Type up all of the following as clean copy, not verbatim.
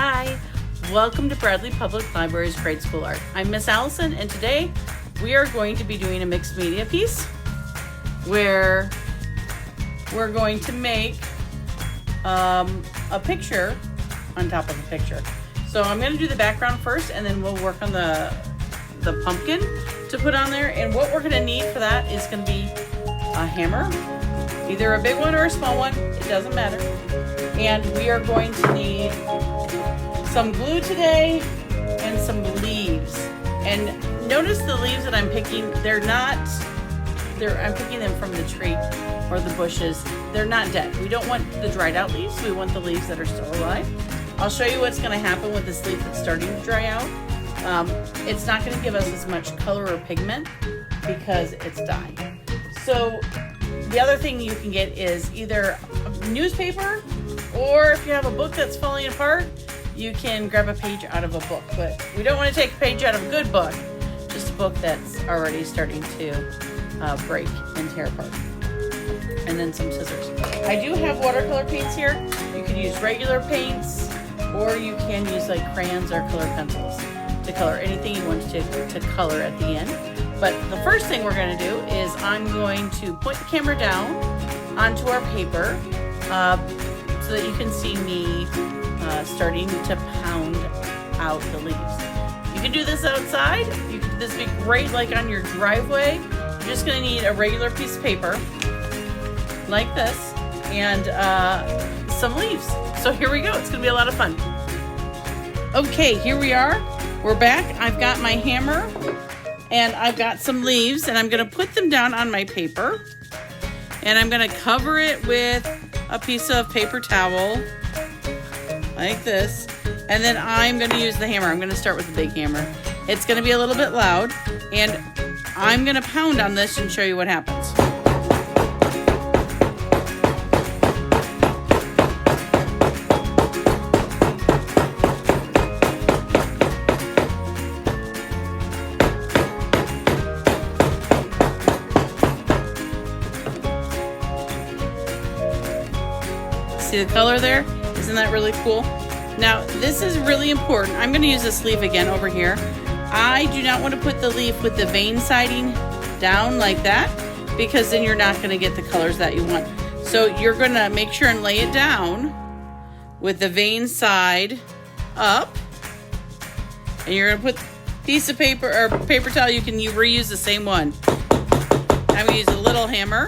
Hi, welcome to Bradley Public Library's Grade School Art. I'm Miss Allison, and today we are going to be doing a mixed media piece where we're going to make a picture on top of a picture. So I'm going to do the background first, and then we'll work on the pumpkin to put on there. And what we're going to need for that is going to be a hammer, either a big one or a small one, it doesn't matter. And we are going to need some glue today and some leaves. And notice the leaves that I'm picking, I'm picking them from the tree or the bushes. They're not dead. We don't want the dried out leaves. We want the leaves that are still alive. I'll show you what's going to happen with this leaf that's starting to dry out. It's not going to give us as much color or pigment because it's dying. So the other thing you can get is either a newspaper, or if you have a book that's falling apart, you can grab a page out of a book. But we don't want to take a page out of a good book, just a book that's already starting to break and tear apart. And then some scissors. I do have watercolor paints here. You can use regular paints, or you can use like crayons or colored pencils to color anything you want to color at the end. But the first thing we're going to do is I'm going to point the camera down onto our paper so that you can see me starting to pound out the leaves. You can do this outside. This would be great like on your driveway. You're just going to need a regular piece of paper like this and some leaves. So here we go. It's going to be a lot of fun. Okay, here we are. We're back. I've got my hammer and I've got some leaves, and I'm going to put them down on my paper, and I'm going to cover it with a piece of paper towel like this, and then I'm going to use the hammer. I'm going to start with the big hammer. It's going to be a little bit loud, and I'm going to pound on this and show you what happens. See the color there? Isn't that really cool? Now, this is really important. I'm going to use this leaf again over here. I do not want to put the leaf with the vein siding down like that, because then you're not going to get the colors that you want. So you're going to make sure and lay it down with the vein side up. And you're going to put a piece of paper or paper towel. You can reuse the same one. I'm going to use a little hammer.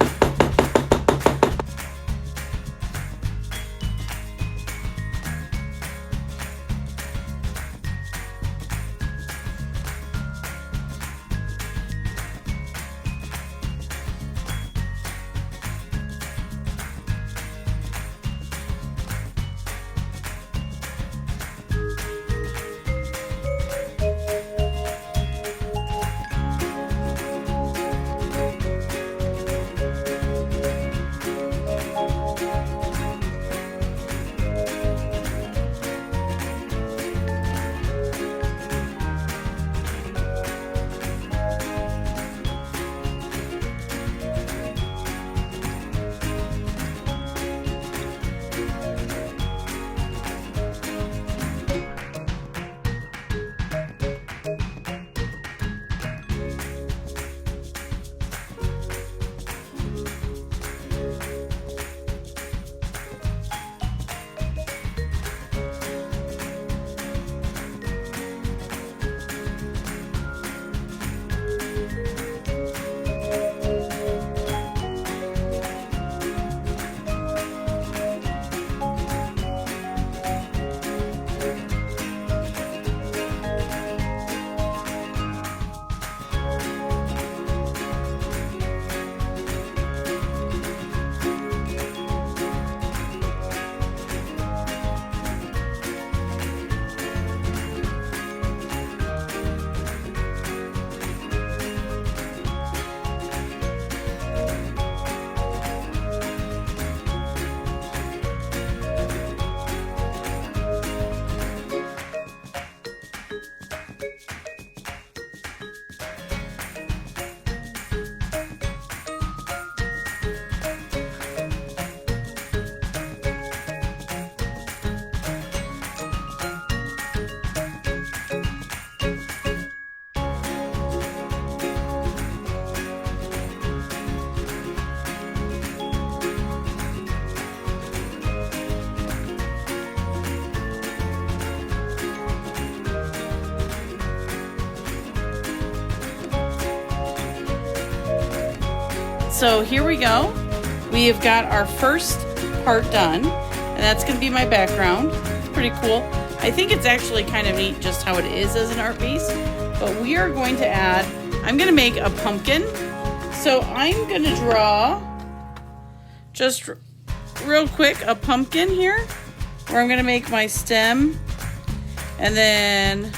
So here we go. We have got our first part done, and that's going to be my background. It's pretty cool. I think it's actually kind of neat just how it is as an art piece, but we are going to add, I'm going to make a pumpkin. So I'm going to draw just real quick a pumpkin here, where I'm going to make my stem. And then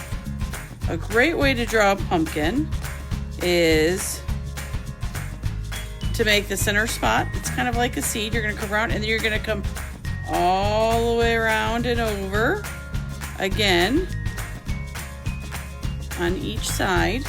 a great way to draw a pumpkin is to make the center spot. It's kind of like a seed. You're going to come around, and then you're going to come all the way around and over again on each side.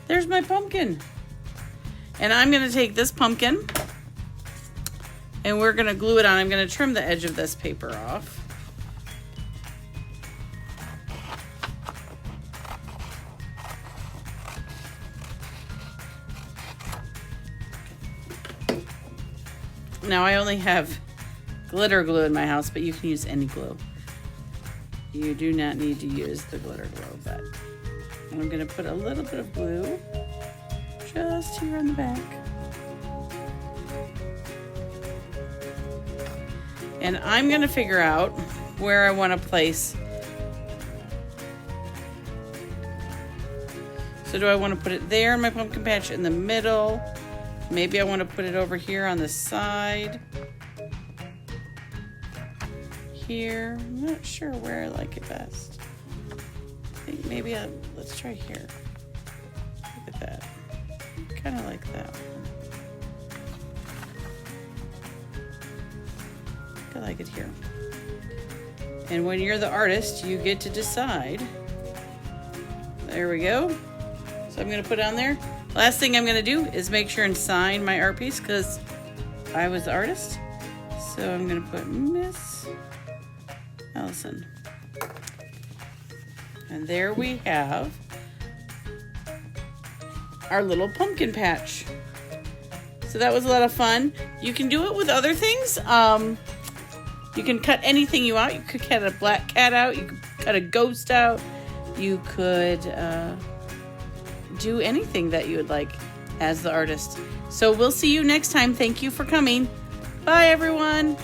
There's my pumpkin. And I'm going to take this pumpkin and we're going to glue it on. I'm going to trim the edge of this paper off. Now I only have glitter glue in my house, but you can use any glue. You do not need to use the glitter glue, but I'm going to put a little bit of glue just here on the back. And I'm going to figure out where I want to place. So do I want to put it there in my pumpkin patch in the middle? Maybe I want to put it over here on the side. Here. I'm not sure where I like it best. I think maybe let's try here. Look at that. Kind of like that one. I like it here. And when you're the artist, you get to decide. There we go. So I'm going to put it on there. Last thing I'm going to do is make sure and sign my art piece because I was the artist. So I'm going to put Miss Allison. And there we have our little pumpkin patch. So that was a lot of fun. You can do it with other things. You can cut anything you want. You could cut a black cat out. You could cut a ghost out. You could do anything that you would like as the artist. So we'll see you next time. Thank you for coming. Bye, everyone.